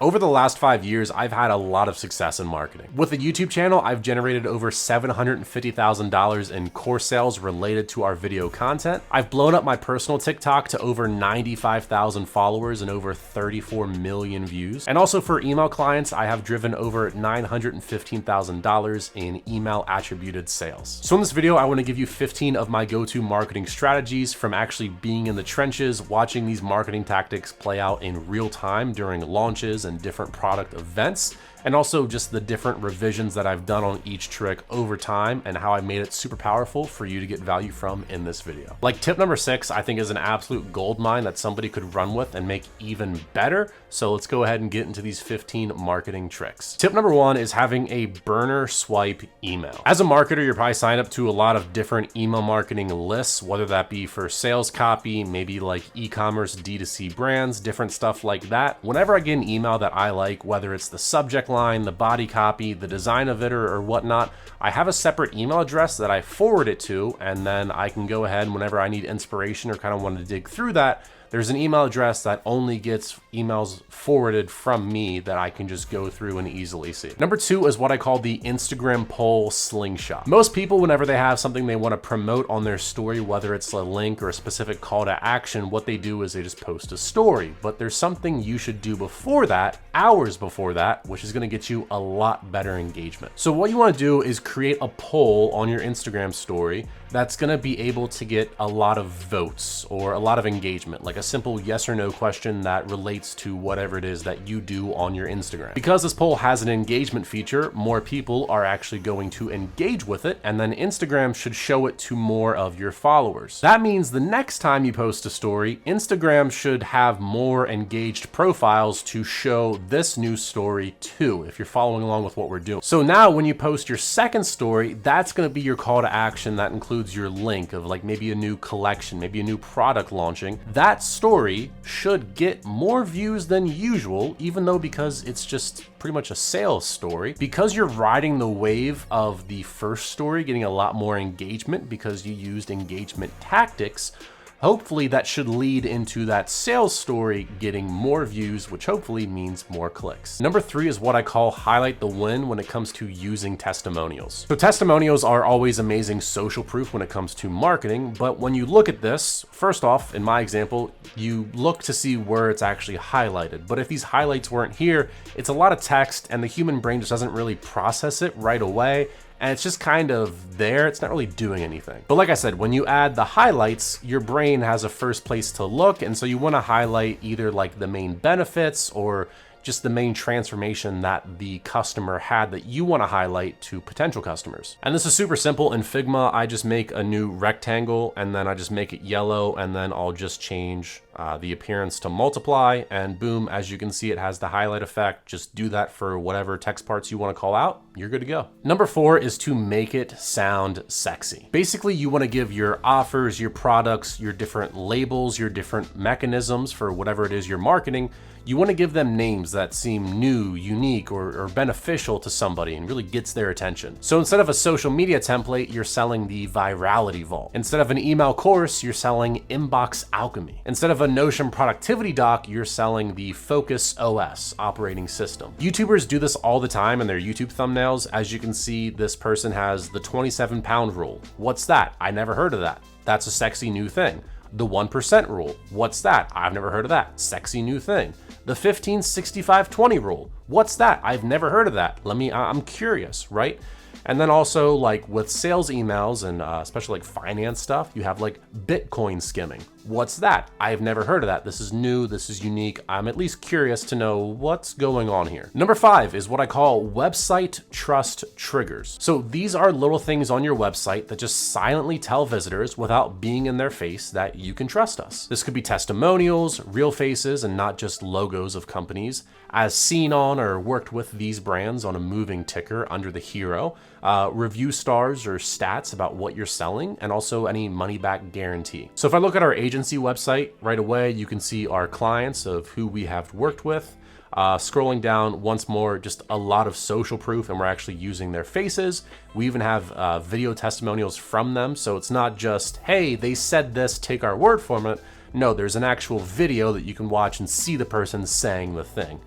Over the last 5 years, I've had a lot of success in marketing. With the YouTube channel, I've generated over $750,000 in course sales related to our video content. I've blown up my personal TikTok to over 95,000 followers and over 34 million views. And also for email clients, I have driven over $915,000 in email attributed sales. So in this video, I want to give you 15 of my go-to marketing strategies from actually being in the trenches, watching these marketing tactics play out in real time during launches and different product events, and also just the different revisions that I've done on each trick over time and how I made it super powerful for you to get value from in this video. Like tip number 6, I think is an absolute gold mine that somebody could run with and make even better. So let's go ahead and get into these 15 marketing tricks. Tip number 1 is having a burner swipe email. As a marketer, you're probably signed up to a lot of different email marketing lists, whether that be for sales copy, maybe like e-commerce, D2C brands, different stuff like that. Whenever I get an email that I like, whether it's the subject line, the body copy, the design of it, or whatnot, I have a separate email address that I forward it to, and then I can go ahead and whenever I need inspiration or kind of want to dig through that, there's an email address that only gets emails forwarded from me that I can just go through and easily see. Number 2 is what I call the Instagram poll slingshot. Most people, whenever they have something they want to promote on their story, whether it's a link or a specific call to action, what they do is they just post a story. But there's something you should do before that, hours before that, which is going to get you a lot better engagement. So what you want to do is create a poll on your Instagram story that's going to be able to get a lot of votes or a lot of engagement, like a simple yes or no question that relates to whatever it is that you do on your Instagram. Because this poll has an engagement feature, more people are actually going to engage with it, and then Instagram should show it to more of your followers. That means the next time you post a story, Instagram should have more engaged profiles to show this new story too, if you're following along with what we're doing. So now when you post your second story, that's going to be your call to action that includes your link of like maybe a new collection, maybe a new product launching. That story should get more views than usual, even though because it's just pretty much a sales story. Because you're riding the wave of the first story getting a lot more engagement because you used engagement tactics, hopefully that should lead into that sales story getting more views, which hopefully means more clicks. Number 3 is what I call highlight the win when it comes to using testimonials. So testimonials are always amazing social proof when it comes to marketing, but when you look at this, first off, in my example, you look to see where it's actually highlighted. But if these highlights weren't here, it's a lot of text and the human brain just doesn't really process it right away. And it's just kind of there, it's not really doing anything. But like I said, when you add the highlights, your brain has a first place to look, and so you wanna highlight either like the main benefits or just the main transformation that the customer had that you want to highlight to potential customers. And this is super simple. In Figma, I just make a new rectangle and then I just make it yellow, and then I'll just change the appearance to multiply, and boom, as you can see, it has the highlight effect. Just do that for whatever text parts you want to call out. You're good to go. Number 4 is to make it sound sexy. Basically, you want to give your offers, your products, your different labels, your different mechanisms for whatever it is you're marketing. You want to give them names that seem new, unique, or beneficial to somebody and really gets their attention. So instead of a social media template, you're selling the Virality Vault. Instead of an email course, you're selling Inbox Alchemy. Instead of a Notion productivity doc, you're selling the Focus OS operating system. YouTubers do this all the time in their YouTube thumbnails. As you can see, this person has the 27-pound rule. What's that? I never heard of that. That's a sexy new thing. The 1% rule. What's that? I've never heard of that. Sexy new thing. The 15-65-20 rule. What's that? I've never heard of that. I'm curious, right? And then also like with sales emails and especially like finance stuff, you have like Bitcoin skimming. What's that? I've never heard of that. This is new, this is unique. I'm at least curious to know what's going on here. Number 5 is what I call website trust triggers. So these are little things on your website that just silently tell visitors without being in their face that you can trust us. This could be testimonials, real faces, and not just logos of companies, as seen on or worked with these brands on a moving ticker under the hero, review stars or stats about what you're selling, and also any money back guarantee. So if I look at our agency website right away, you can see our clients of who we have worked with. Scrolling down once more, just a lot of social proof, and we're actually using their faces. We even have video testimonials from them. So it's not just, hey, they said this, take our word for it. No, there's an actual video that you can watch and see the person saying the thing.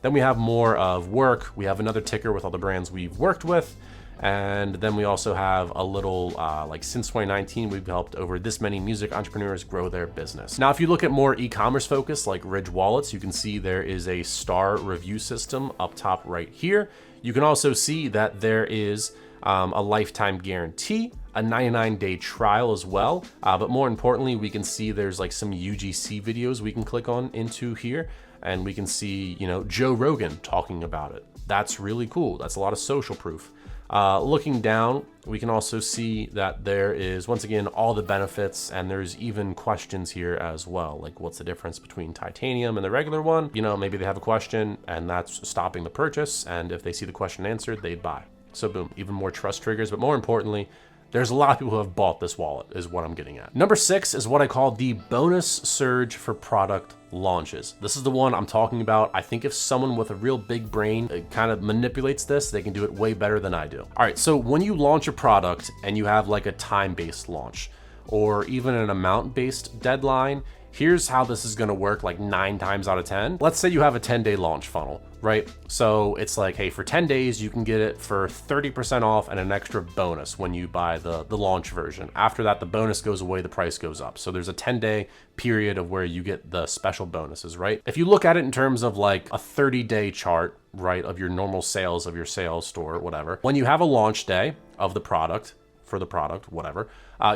Then we have more of work. We have another ticker with all the brands we've worked with. And then we also have a little, like since 2019, we've helped over this many music entrepreneurs grow their business. Now, if you look at more e-commerce focus like Ridge Wallets, you can see there is a star review system up top right here. You can also see that there is a lifetime guarantee, a 99-day trial as well. But more importantly, we can see there's like some UGC videos we can click on into here, and we can see, you know, Joe Rogan talking about it. That's really cool. That's a lot of social proof. Looking down, we can also see that there is, once again, all the benefits, and there's even questions here as well. Like, what's the difference between titanium and the regular one? You know, maybe they have a question and that's stopping the purchase. And if they see the question answered, they'd buy. So boom, even more trust triggers. But more importantly, there's a lot of people who have bought this wallet is what I'm getting at. Number 6 is what I call the bonus surge for product launches. This is the one I'm talking about. I think if someone with a real big brain kind of manipulates this, they can do it way better than I do. All right, so when you launch a product and you have like a time-based launch or even an amount-based deadline, here's how this is gonna work like 9 times out of 10. Let's say you have a 10-day launch funnel, right? So it's like, hey, for 10 days, you can get it for 30% off and an extra bonus when you buy the launch version. After that, the bonus goes away, the price goes up. So there's a 10-day period of where you get the special bonuses, right? If you look at it in terms of like a 30-day chart, right, of your normal sales of your sales store, whatever, when you have a launch day of the product, for the product, whatever,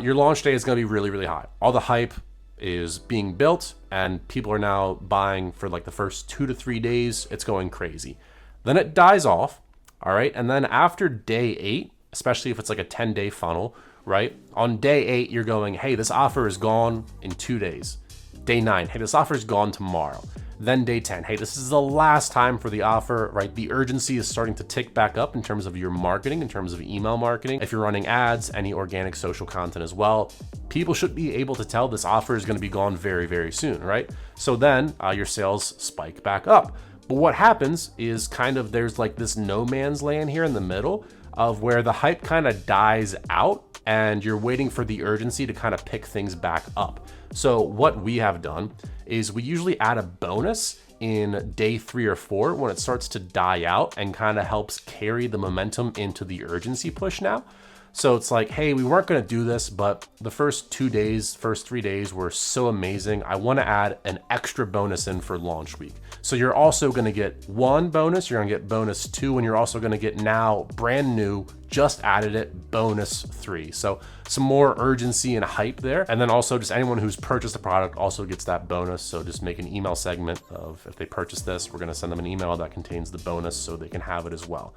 your launch day is gonna be really, really high. All the hype is being built and people are now buying for like the first 2 to 3 days. It's going crazy. Then it dies off. All right. And then after day 8, especially if it's like a 10-day funnel, right? On day 8, you're going, hey, this offer is gone in 2 days. Day 9, hey, this offer is gone tomorrow. Then day 10, hey, this is the last time for the offer, right? The urgency is starting to tick back up in terms of your marketing, in terms of email marketing. If you're running ads, any organic social content as well, people should be able to tell this offer is going to be gone very, very soon, right? So then your sales spike back up. But what happens is kind of there's like this no man's land here in the middle of where the hype kind of dies out and you're waiting for the urgency to kind of pick things back up. So what we have done is we usually add a bonus in day 3 or 4 when it starts to die out and kind of helps carry the momentum into the urgency push now. So it's like, hey, we weren't going to do this, but the first 2 days, first 3 days were so amazing. I want to add an extra bonus in for launch week. So you're also going to get 1 bonus, you're going to get bonus 2, and you're also going to get now brand new, just added it, bonus 3. So some more urgency and hype there. And then also just anyone who's purchased the product also gets that bonus. So just make an email segment of if they purchase this, we're going to send them an email that contains the bonus so they can have it as well.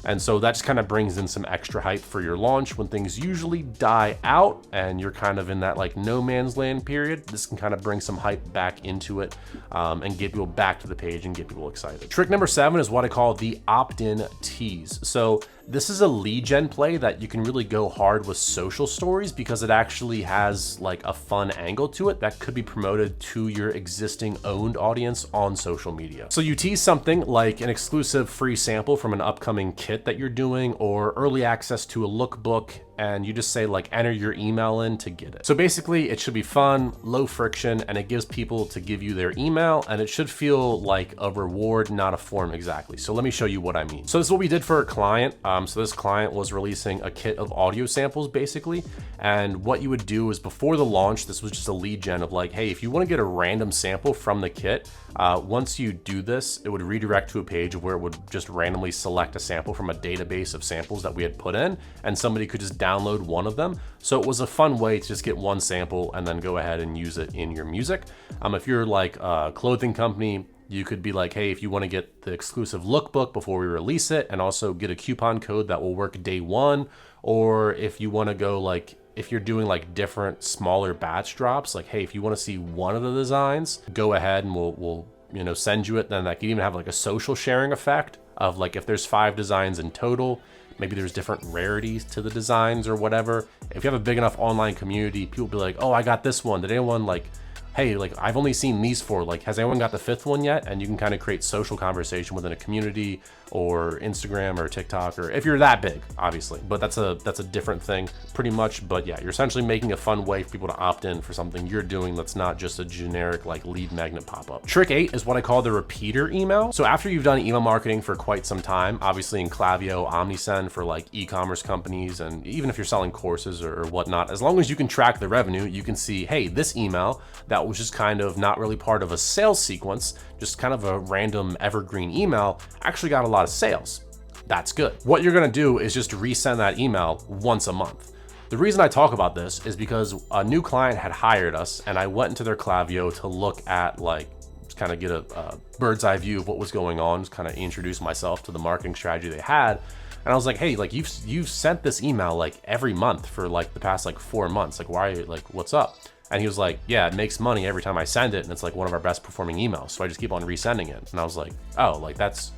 And so that just kind of brings in some extra hype for your launch when things usually die out and you're kind of in that like no man's land period. This can kind of bring some hype back into it and get people back to the page and get people excited. Trick number 7 is what I call the opt-in tease. So this is a lead gen play that you can really go hard with social stories because it actually has like a fun angle to it that could be promoted to your existing owned audience on social media. So you tease something like an exclusive free sample from an upcoming kit that you're doing or early access to a lookbook, and you just say like enter your email in to get it. So basically it should be fun, low friction, and it gives people to give you their email, and it should feel like a reward, not a form exactly. So let me show you what I mean. So this is what we did for a client. So this client was releasing a kit of audio samples basically. And what you would do is before the launch, this was just a lead gen of like, hey, if you want to get a random sample from the kit, once you do this, it would redirect to a page where it would just randomly select a sample from a database of samples that we had put in, and somebody could just download one of them. So it was a fun way to just get one sample and then go ahead and use it in your music. If you're like a clothing company, you could be like, hey, if you want to get the exclusive lookbook before we release it and also get a coupon code that will work day 1, or if you want to go like, if you're doing like different smaller batch drops, like, hey, if you want to see one of the designs, go ahead and we'll you know, send you it. Then that could even have like a social sharing effect of like, if there's 5 designs in total, maybe there's different rarities to the designs or whatever. If you have a big enough online community, people will be like, oh, I got this one. Did anyone like hey, like I've only seen these 4, like has anyone got the 5th one yet? And you can kind of create social conversation within a community or Instagram or TikTok, or if you're that big, obviously, but that's a different thing pretty much. But yeah, you're essentially making a fun way for people to opt in for something you're doing that's not just a generic like lead magnet pop-up. Trick 8 is what I call the repeater email. So after you've done email marketing for quite some time, obviously in Klaviyo, OmniSend for like e-commerce companies, and even if you're selling courses or whatnot, as long as you can track the revenue, you can see, hey, this email that was just kind of not really part of a sales sequence, just kind of a random evergreen email, actually got a lot of sales. That's good. What you're gonna do is just resend that email once a month. The reason I talk about this is because a new client had hired us, and I went into their Klaviyo to look at like, just kind of get a bird's eye view of what was going on, just kind of introduce myself to the marketing strategy they had. And I was like, hey, like you've sent this email like every month for like the past like 4 months. Like, why are you, like, what's up? And he was like, yeah, it makes money every time I send it, and it's like one of our best performing emails. So I just keep on resending it. And I was like, oh, like that's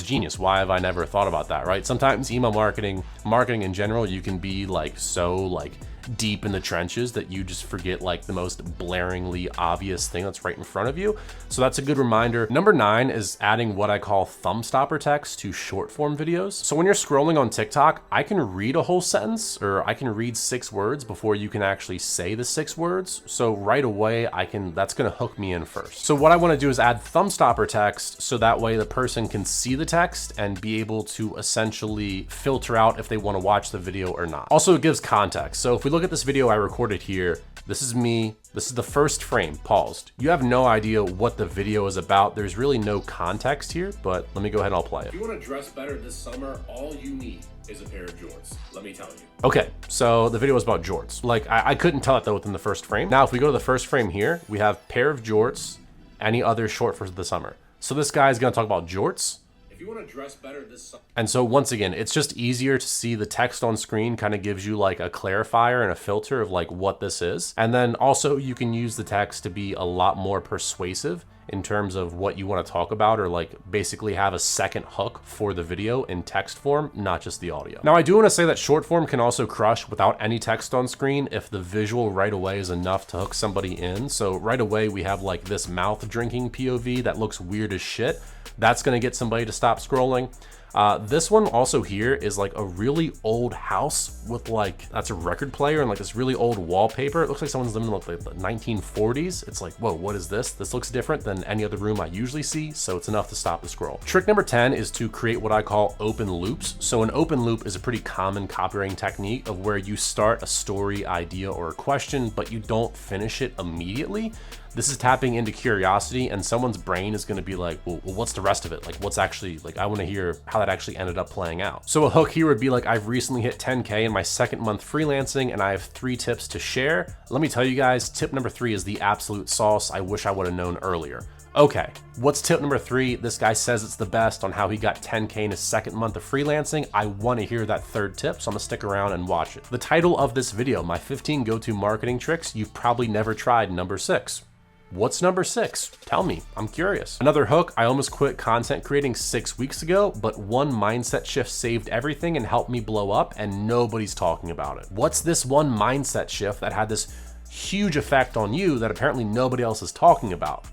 genius. Why have I never thought about that, right? Sometimes email marketing in general, you can be like so like deep in the trenches that you just forget like the most blaringly obvious thing that's right in front of you. So that's a good reminder. Number 9 is adding what I call thumb stopper text to short form videos. So when you're scrolling on TikTok, I can read a whole sentence, or I can read 6 words before you can actually say the 6 words. So right away, that's gonna hook me in first. So what I wanna do is add thumb stopper text, so that way the person can see the text and be able to essentially filter out if they wanna watch the video or not. Also, it gives context. So if we look at this video I recorded here, this is me. This is the first frame, paused. You have no idea what the video is about. There's really no context here, but let me go ahead and I'll play it. If you want to dress better this summer, all you need is a pair of jorts. Let me tell you. Okay, so the video was about jorts. Like, I couldn't tell it though within the first frame. Now, if we go to the first frame here, we have pair of jorts, any other short for the summer. So this guy is gonna talk about jorts. If you want to dress better this summer. And so once again, it's just easier to see the text on screen, kind of gives you like a clarifier and a filter of like what this is. And then also you can use the text to be a lot more persuasive in terms of what you want to talk about, or like basically have a second hook for the video in text form, not just the audio. Now, I do want to say that short form can also crush without any text on screen if the visual right away is enough to hook somebody in. So right away we have like this mouth drinking POV that looks weird as shit. That's going to get somebody to stop scrolling. This one also here is like a really old house with like, that's a record player and like this really old wallpaper. It looks like someone's living in like the 1940s. It's like, whoa, what is this? This looks different than any other room I usually see, so it's enough to stop the scroll. Trick number 10 is to create what I call open loops. So an open loop is a pretty common copywriting technique of where you start a story, idea, or a question, but you don't finish it immediately. This is tapping into curiosity, and someone's brain is gonna be like, well, what's the rest of it? Like, what's actually, like, I wanna hear how that actually ended up playing out. So a hook here would be like, I've recently hit 10K in my second month freelancing, and I have 3 tips to share. Let me tell you guys, tip number 3 is the absolute sauce. I wish I would have known earlier. Okay, what's tip number 3? This guy says it's the best on how he got 10K in his second month of freelancing. I wanna hear that 3rd tip, so I'm gonna stick around and watch it. The title of this video, my 15 go-to marketing tricks you've probably never tried, number 6. What's number 6? Tell me, I'm curious. Another hook, I almost quit content creating 6 weeks ago, but one mindset shift saved everything and helped me blow up, and nobody's talking about it. What's this one mindset shift that had this huge effect on you that apparently nobody else is talking about?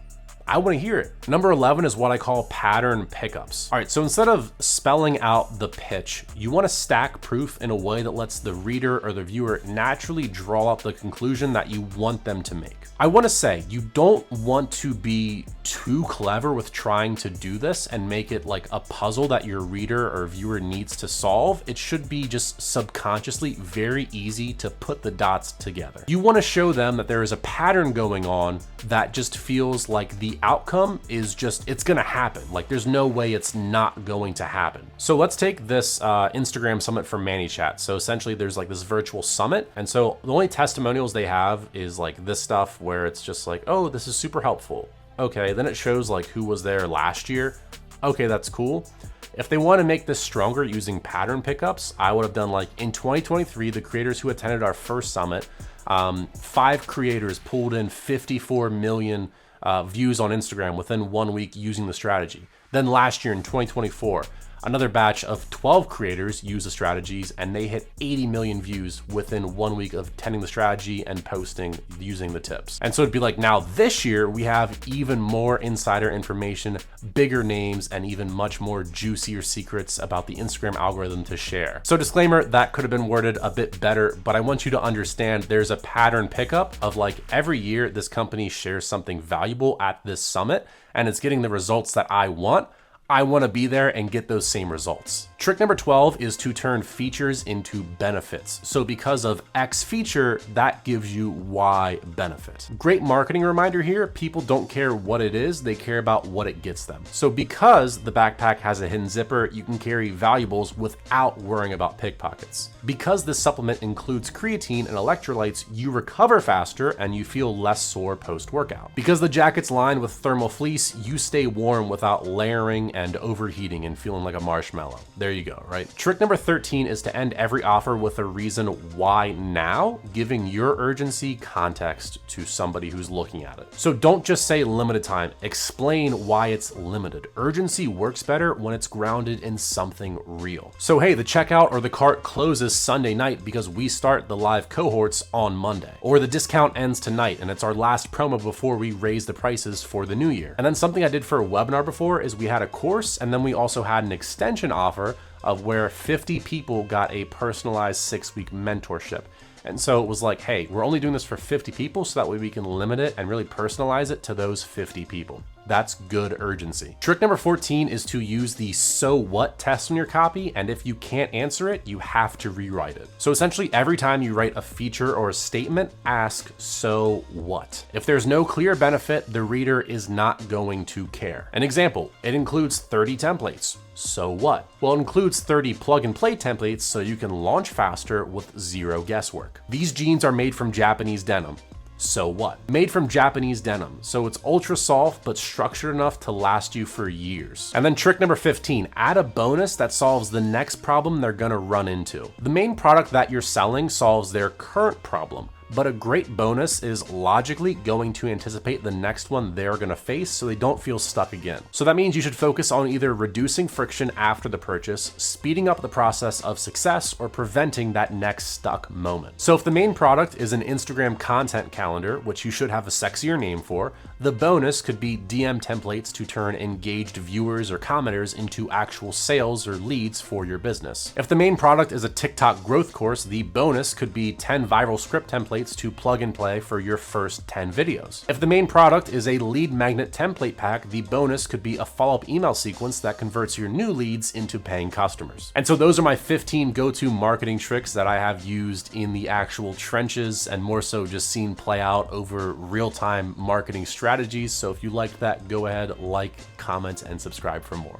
I want to hear it. Number 11 is what I call pattern pickups. All right, so instead of spelling out the pitch, you want to stack proof in a way that lets the reader or the viewer naturally draw up the conclusion that you want them to make. I want to say, you don't want to be too clever with trying to do this and make it like a puzzle that your reader or viewer needs to solve. It should be just subconsciously very easy to put the dots together. You want to show them that there is a pattern going on that just feels like the outcome is just, it's gonna happen. Like, there's no way it's not going to happen. So let's take this Instagram summit from ManyChat. So essentially there's like this virtual summit. And so the only testimonials they have is like this stuff where it's just like, oh, this is super helpful. Okay, then it shows like who was there last year. Okay, that's cool. If they want to make this stronger using pattern pickups, I would have done like, in 2023, the creators who attended our first summit, 5 creators pulled in 54 million views on Instagram within 1 week using the strategy. Then last year in 2024, Another batch of 12 creators used the strategies and they hit 80 million views within 1 week of attending the strategy and posting using the tips. And so it'd be like, now this year we have even more insider information, bigger names, and even much more juicier secrets about the Instagram algorithm to share. So disclaimer, that could have been worded a bit better, but I want you to understand there's a pattern pickup of like every year this company shares something valuable at this summit and it's getting the results that I want. I want to be there and get those same results. Trick number 12 is to turn features into benefits. So because of X feature, that gives you Y benefit. Great marketing reminder here, people don't care what it is, they care about what it gets them. So because the backpack has a hidden zipper, you can carry valuables without worrying about pickpockets. Because this supplement includes creatine and electrolytes, you recover faster and you feel less sore post-workout. Because the jacket's lined with thermal fleece, you stay warm without layering and overheating and feeling like a marshmallow. There you go, right? Trick number 13 is to end every offer with a reason why now, giving your urgency context to somebody who's looking at it. So don't just say limited time, explain why it's limited. Urgency works better when it's grounded in something real. So hey, the checkout or the cart closes Sunday night because we start the live cohorts on Monday. Or the discount ends tonight and it's our last promo before we raise the prices for the new year. And then something I did for a webinar before is we had a course and then we also had an extension offer of where 50 people got a personalized 6-week mentorship. And so it was like, hey, we're only doing this for 50 people so that way we can limit it and really personalize it to those 50 people. That's good urgency. Trick number 14 is to use the so what test on your copy, and if you can't answer it, you have to rewrite it. So essentially every time you write a feature or a statement, ask so what? If there's no clear benefit, the reader is not going to care. An example, it includes 30 templates. So what? Well, it includes 30 plug and play templates so you can launch faster with zero guesswork. These jeans are made from Japanese denim. So what? Made from Japanese denim, so it's ultra soft but structured enough to last you for years. And then trick number 15, add a bonus that solves the next problem they're gonna run into. The main product that you're selling solves their current problem, but a great bonus is logically going to anticipate the next one they're gonna face so they don't feel stuck again. So that means you should focus on either reducing friction after the purchase, speeding up the process of success, or preventing that next stuck moment. So if the main product is an Instagram content calendar, which you should have a sexier name for, the bonus could be DM templates to turn engaged viewers or commenters into actual sales or leads for your business. If the main product is a TikTok growth course, the bonus could be 10 viral script templates to plug and play for your first 10 videos. If the main product is a lead magnet template pack, the bonus could be a follow-up email sequence that converts your new leads into paying customers. And so those are my 15 go-to marketing tricks that I have used in the actual trenches and more so just seen play out over real-time marketing strategies. So if you liked that, go ahead, like, comment, and subscribe for more.